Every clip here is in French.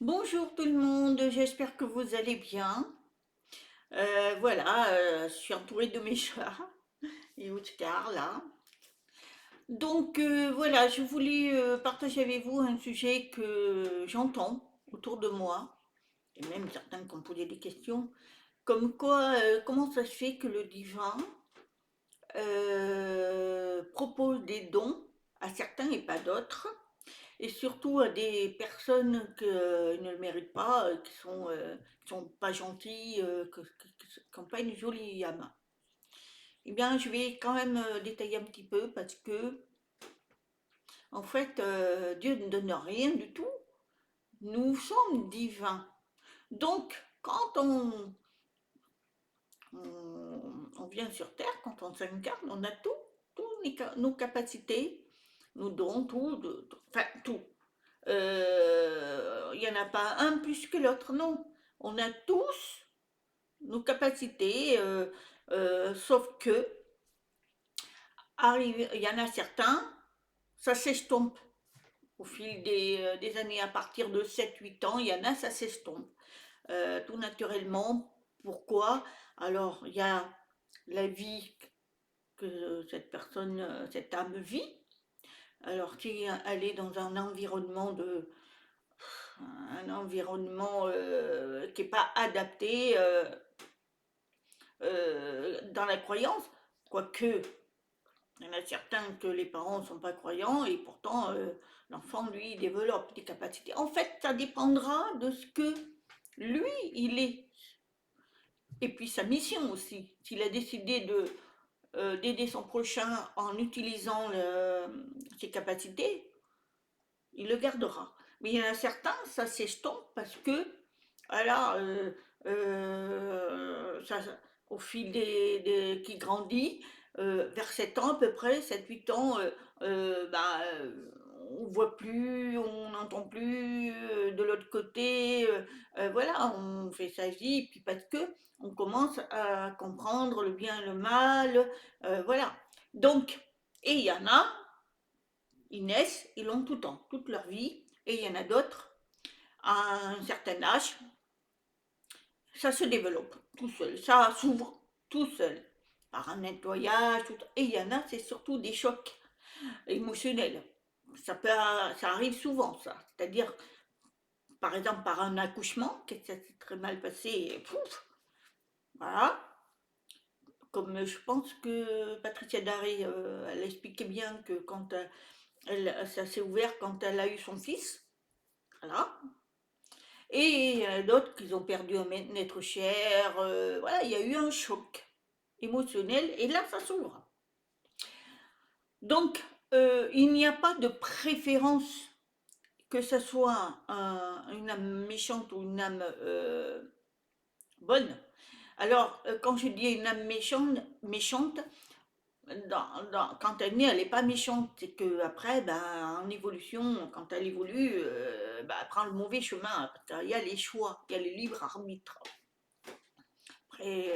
Bonjour tout le monde, j'espère que vous allez bien. Voilà, je suis entourée de mes chats et Oscar là. Donc voilà, je voulais partager avec vous un sujet que j'entends autour de moi, et même certains qui ont posé des questions, comme quoi, comment ça se fait que le divin propose des dons à certains et pas d'autres, et surtout à des personnes qui ne le méritent pas, qui sont pas gentilles, qui n'ont pas une jolie âme. Eh bien, je vais quand même détailler un petit peu parce que, en fait, Dieu ne donne rien du tout. Nous sommes divins. Donc, quand on vient sur Terre, quand on s'incarne, on a toutes nos capacités, nos dons, enfin tout. Il n'y en a pas un plus que l'autre, non. On a tous nos capacités, sauf que il y en a certains, ça s'estompe au fil des années, à partir de 7 8 ans, il y en a, ça s'estompe, tout naturellement. Pourquoi? Alors, il y a la vie que cette personne, cette âme vit. Alors, si elle est dans un environnement qui n'est pas adapté dans la croyance, quoique il y en a certains que les parents ne sont pas croyants et pourtant l'enfant, lui, développe des capacités. En fait, ça dépendra de ce que lui, il est. Et puis sa mission aussi. S'il a décidé d'aider son prochain en utilisant ses capacités, il le gardera. Mais il y en a certains, ça s'estompe parce que, voilà, au fil qui grandit, vers 7 ans à peu près, 7 8 ans, on voit plus, on n'entend plus de l'autre côté, voilà, on fait sa vie, puis parce que on commence à comprendre le bien et le mal, voilà. Donc, et il y en a, ils naissent, ils l'ont tout le temps, toute leur vie, et il y en a d'autres, à un certain âge, ça se développe tout seul, ça s'ouvre tout seul, par un nettoyage, et il y en a, c'est surtout des chocs émotionnels. Ça arrive souvent, ça. C'est-à-dire, par exemple, par un accouchement, que ça s'est très mal passé, et pouf, voilà. Comme je pense que Patricia Daré, elle expliquait bien que quand ça s'est ouvert quand elle a eu son fils, voilà. Et d'autres qui ont perdu un être cher, voilà, il y a eu un choc émotionnel et là, ça s'ouvre. Donc, il n'y a pas de préférence, que ce soit une âme méchante ou une âme bonne. Alors, quand je dis une âme méchante, quand elle est née, elle n'est pas méchante. C'est qu'après, ben, en évolution, quand elle évolue, ben, elle prend le mauvais chemin. Parce qu'il y a les choix, il y a le libre arbitre. Après,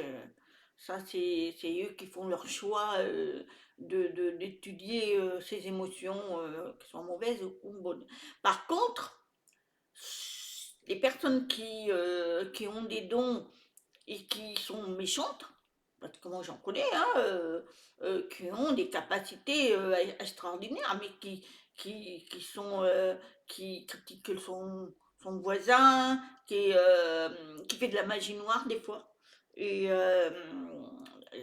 ça, c'est eux qui font leur choix d'étudier ces émotions, qui sont mauvaises ou bonnes. Par contre, les personnes qui ont des dons et qui sont méchantes, parce que moi j'en connais, hein, qui ont des capacités extraordinaires, mais qui sont, qui critiquent son voisin, qui fait de la magie noire des fois. Et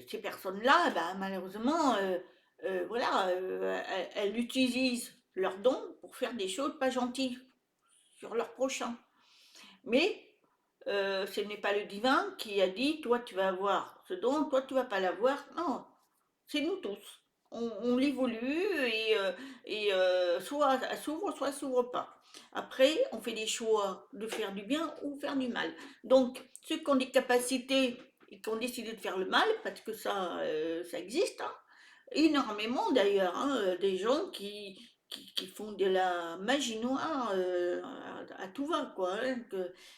ces personnes-là, bah, malheureusement, voilà, elles utilisent leurs dons pour faire des choses pas gentilles sur leur prochain. Mais ce n'est pas le divin qui a dit, toi tu vas avoir ce don, toi tu vas pas l'avoir. Non, c'est nous tous. On l'évolue et soit elle s'ouvre, soit elle s'ouvre pas. Après, on fait des choix de faire du bien ou faire du mal. Donc, ceux qui ont des capacités et qui ont décidé de faire le mal, parce que ça existe, hein, énormément d'ailleurs, hein, des gens qui font de la magie noire à tout va, quoi. Hein,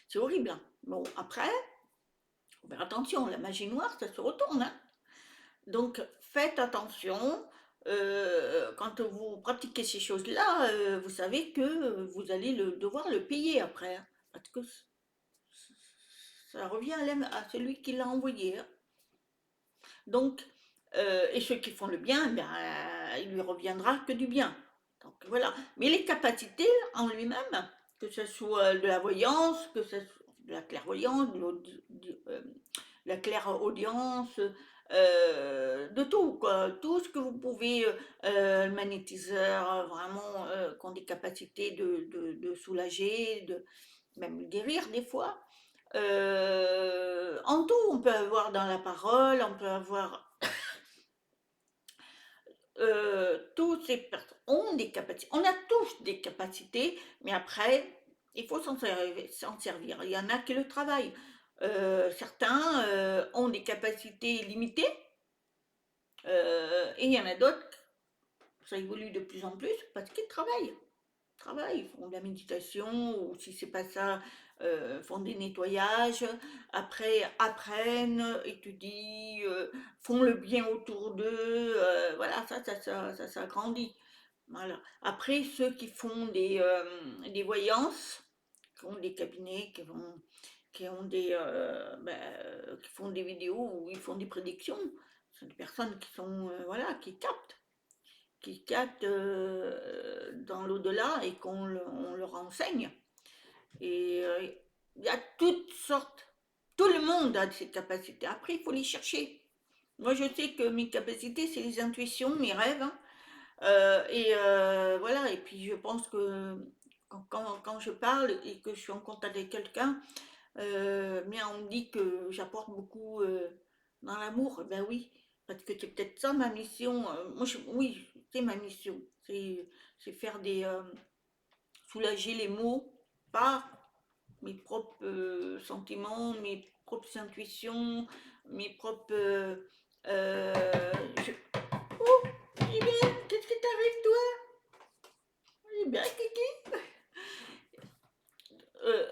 c'est horrible. Hein. Bon, après, faut faire attention, la magie noire, ça se retourne. Hein. Donc, faites attention. Quand vous pratiquez ces choses-là, vous savez que vous allez devoir le payer après. Hein. parce que ça revient à celui qui l'a envoyé, hein. Donc, et ceux qui font le bien, ben, il lui reviendra que du bien. Donc voilà. Mais les capacités en lui-même, que ce soit de la voyance, que ce soit de la clairvoyance, la clairaudience, de tout, quoi. Tout ce que vous pouvez, le magnétiseur, vraiment, qui ont des capacités de soulager, de même guérir des fois. En tout, on peut avoir dans la parole, on peut avoir toutes ces personnes ont des capacités. On a tous des capacités, mais après, il faut s'en servir. Il y en a qui le travaillent. Certains ont des capacités limitées, et il y en a d'autres, ça évolue de plus en plus parce qu'ils travaillent, font de la méditation, ou si c'est pas ça, font des nettoyages, après apprennent, étudient, font le bien autour d'eux, voilà, ça grandit. Voilà. Après, ceux qui font des voyances, qui ont des cabinets, qui ont qui font des vidéos où ils font des prédictions, ce sont des personnes qui sont, voilà, qui captent dans l'au-delà et on leur enseigne. Et il y a toutes sortes, tout le monde a ses capacités. Après, il faut les chercher. Moi, je sais que mes capacités, c'est les intuitions, mes rêves, hein. Voilà, et puis je pense que quand je parle et que je suis en contact avec quelqu'un, bien on me dit que j'apporte beaucoup dans l'amour. Ben oui, parce que c'est peut-être ça ma mission. Oui, c'est ma mission. C'est faire soulager les maux par mes propres sentiments, mes propres intuitions, mes propres. Euh, je... Oh, Jimmy, qu'est-ce qui t'arrive toi? Eh bien, Kiki.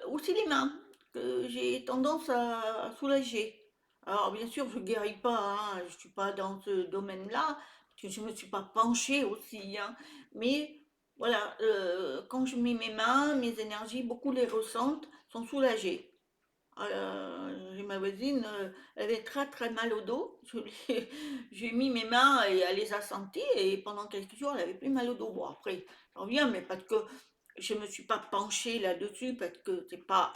Aussi les mains, que j'ai tendance à soulager. Alors bien sûr, je guéris pas, hein, je suis pas dans ce domaine-là, parce que je me suis pas penchée aussi, hein, mais voilà, quand je mets mes mains, mes énergies, beaucoup les ressentent, sont soulagées. J'ai ma voisine, elle avait très très mal au dos. J'ai mis mes mains et elle les a senties et pendant quelques jours, elle avait plus mal au dos. Bon, après, j'en reviens, mais parce que je me suis pas penchée là-dessus, parce que c'est pas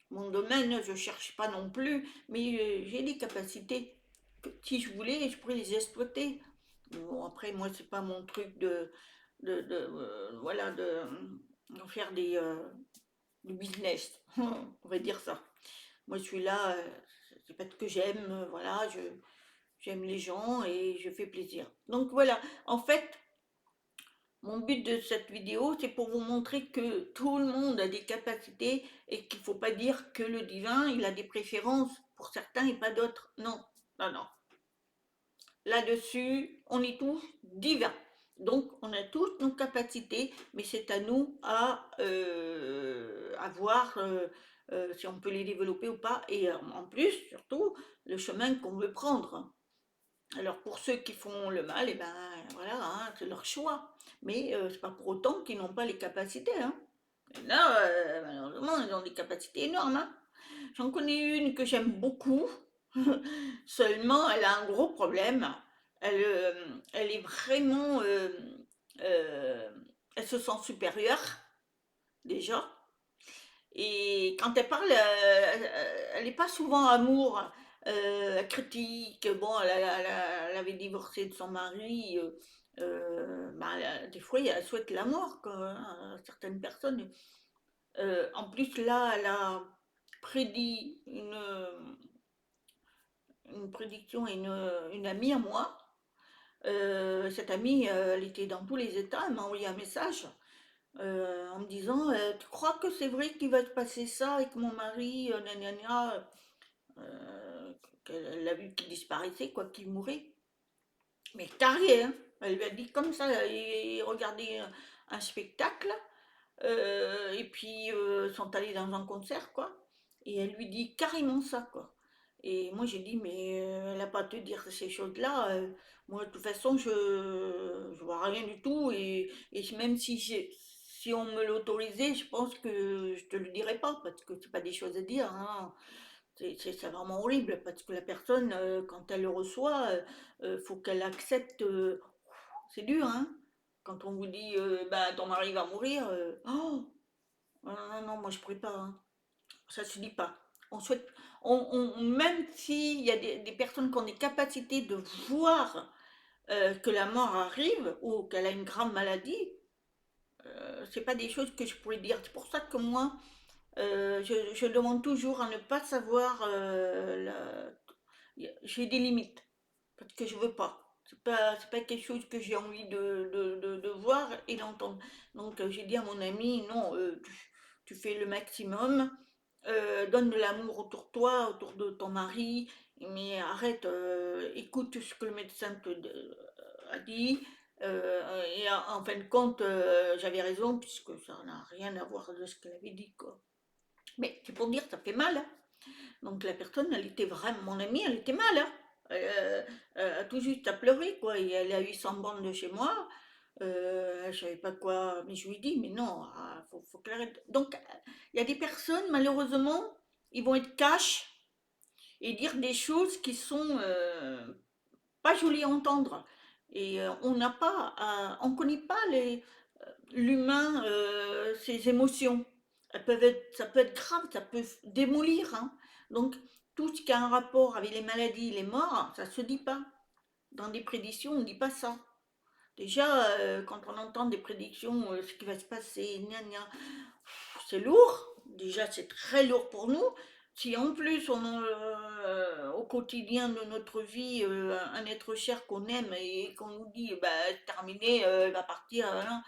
mon domaine, je cherche pas non plus, mais j'ai des capacités que si je voulais, je pourrais les exploiter. Bon, après, moi, c'est pas mon truc voilà, de faire du business, on va dire ça. Moi, je suis là, c'est parce que j'aime, voilà, j'aime les gens et je fais plaisir. Donc voilà, en fait, mon but de cette vidéo, c'est pour vous montrer que tout le monde a des capacités et qu'il ne faut pas dire que le divin, il a des préférences pour certains et pas d'autres. Non, non, non. Là-dessus, on est tous divins. Donc, on a tous nos capacités, mais c'est à nous à voir si on peut les développer ou pas. Et en plus, surtout, le chemin qu'on veut prendre. Alors, pour ceux qui font le mal, et ben voilà, hein, c'est leur choix. Mais c'est pas pour autant qu'ils n'ont pas les capacités, hein. Et là, malheureusement, ils ont des capacités énormes, hein. J'en connais une que j'aime beaucoup. Seulement, elle a un gros problème. Elle est vraiment. Euh, Elle se sent supérieure, déjà. Et quand elle parle, elle n'est pas souvent amour. Elle critique. Bon, elle avait divorcé de son mari. Des fois, elle souhaite la mort, quoi, hein, à certaines personnes. En plus, là, elle a prédit une prédiction à une amie à moi. Cette amie, elle était dans tous les états, elle m'a envoyé un message en me disant Tu crois que c'est vrai qu'il va se passer ça avec mon mari gna, gna, gna, qu'elle a vu qu'il disparaissait, quoi, qu'il mourait. Mais carré, hein. Elle lui a dit comme ça, il regardait un spectacle, et puis sont allés dans un concert, quoi. Et elle lui dit carrément ça, quoi. Et moi j'ai dit, mais elle n'a pas à te dire ces choses-là. Moi de toute façon, je vois rien du tout. Et même si on me l'autorisait, je pense que je te le dirais pas, parce que c'est pas des choses à dire, hein. C'est vraiment horrible, parce que la personne, quand elle le reçoit, faut qu'elle accepte. C'est dur, hein. Quand on vous dit, bah, ton mari va mourir, oh, non, non, non, moi je pourrais pas, hein. Ça se dit pas. On souhaite, même s'il y a des personnes qui ont des capacités de voir que la mort arrive ou qu'elle a une grave maladie, c'est pas des choses que je pourrais dire. C'est pour ça que moi, je demande toujours à ne pas savoir. J'ai des limites parce que je veux pas. C'est pas quelque chose que j'ai envie de voir et d'entendre. Donc j'ai dit à mon ami, non, tu fais le maximum, donne de l'amour autour de toi, autour de ton mari, mais arrête, écoute ce que le médecin a dit. Et en fin de compte, j'avais raison, puisque ça n'a rien à voir de ce qu'elle avait dit, quoi. Mais c'est pour dire, ça fait mal, hein. Donc la personne, elle était vraiment, mon amie, elle était mal, hein. Elle a tout juste à pleurer, quoi. Et elle a eu 100 bandes de chez moi. Je savais pas quoi, mais je lui dis, mais non, faut qu'elle arrête. Donc, il y a des personnes, malheureusement, ils vont être cash et dire des choses qui sont pas jolies à entendre. Et on n'a pas, on connaît pas l'humain, ses émotions. Ça peut être grave, ça peut démolir, hein. Donc, tout ce qui a un rapport avec les maladies, les morts, ça se dit pas. Dans des prédictions, on ne dit pas ça. Déjà, quand on entend des prédictions, ce qui va se passer, gna gna, c'est lourd. Déjà, c'est très lourd pour nous. Si en plus on a au quotidien de notre vie un être cher qu'on aime et qu'on nous dit bah terminé, il va partir, hein.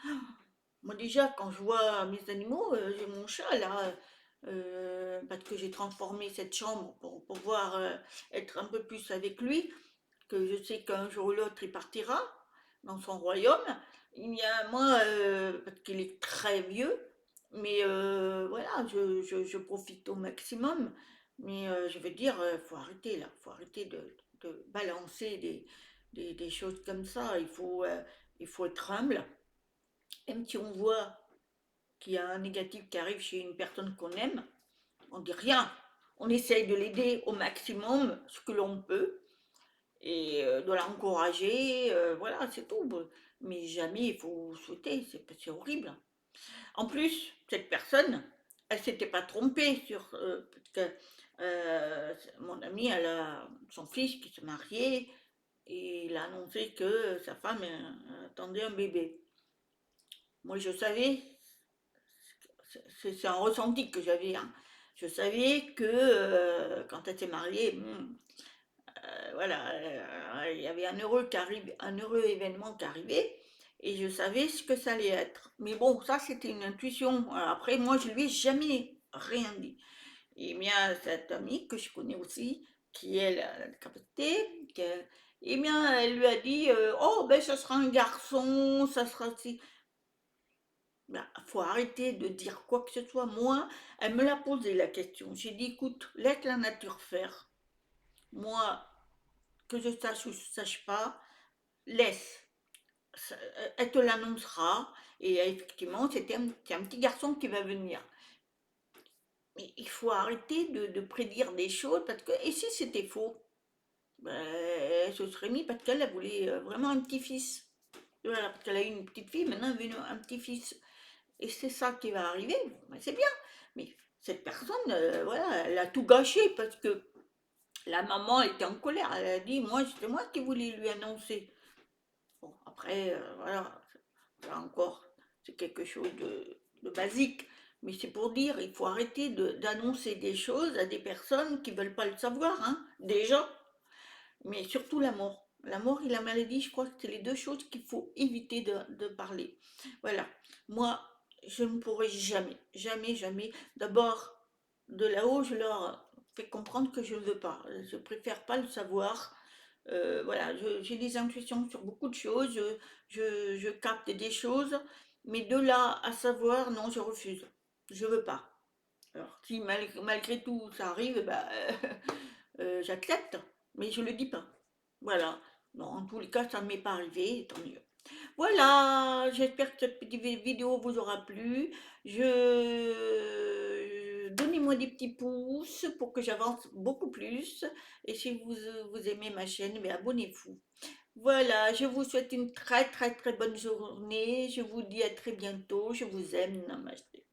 Moi déjà quand je vois mes animaux, j'ai mon chat là, parce que j'ai transformé cette chambre pour pouvoir être un peu plus avec lui, que je sais qu'un jour ou l'autre il partira dans son royaume. Il y a moi, parce qu'il est très vieux, mais voilà, je profite au maximum. Mais je veux dire, faut arrêter là, faut arrêter de balancer des choses comme ça. Il faut être humble. Même si on voit qu'il y a un négatif qui arrive chez une personne qu'on aime, on dit rien. On essaye de l'aider au maximum, ce que l'on peut et de l'encourager, voilà, c'est tout. Mais jamais il faut souhaiter, c'est horrible. En plus, cette personne, elle s'était pas trompée sur parce que mon amie, elle a son fils qui se mariait et il a annoncé que sa femme attendait un bébé. Moi, je savais, c'est un ressenti que j'avais, hein. Je savais que quand elle s'est mariée, voilà, il y avait un heureux événement qui arrivait, et je savais ce que ça allait être. Mais bon, ça c'était une intuition. Après, moi, je lui ai jamais rien dit. Et bien, cette amie que je connais aussi, qui elle a la capacité, eh bien, elle lui a dit, oh ben, ça sera un garçon, ça sera si. Ben, faut arrêter de dire quoi que ce soit. Moi, elle me l'a posé la question. J'ai dit, écoute, laisse la nature faire. Moi, que je sache ou je ne sache pas, laisse. Elle te l'annoncera. Et effectivement, c'est un petit garçon qui va venir. Mais il faut arrêter de prédire des choses parce que, et si c'était faux, ben, elle se serait mis parce qu'elle voulait vraiment un petit-fils. Voilà, parce qu'elle a eu une petite fille, maintenant elle veut un petit-fils. Et c'est ça qui va arriver, bon, ben, c'est bien. Mais cette personne, voilà, elle a tout gâché parce que la maman était en colère. Elle a dit, moi, c'était moi qui voulais lui annoncer. Bon, après, voilà, là encore, c'est quelque chose de basique. Mais c'est pour dire, il faut arrêter d'annoncer des choses à des personnes qui ne veulent pas le savoir, hein, déjà. Mais surtout la mort. La mort et la maladie, je crois que c'est les deux choses qu'il faut éviter de parler. Voilà. Moi, je ne pourrai jamais, jamais, jamais. D'abord, de là-haut, je leur fais comprendre que je ne veux pas. Je préfère pas le savoir. Voilà, j'ai des intuitions sur beaucoup de choses, je capte des choses, mais de là à savoir, non, je refuse. Je veux pas. Alors, si malgré tout ça arrive, bah, j'accepte, mais je le dis pas. Voilà. Non, en tous les cas, ça ne m'est pas arrivé, tant mieux. Voilà, j'espère que cette petite vidéo vous aura plu. Donnez-moi des petits pouces pour que j'avance beaucoup plus. Et si vous aimez ma chaîne, mais abonnez-vous. Voilà, je vous souhaite une très très très bonne journée. Je vous dis à très bientôt. Je vous aime. Namasté.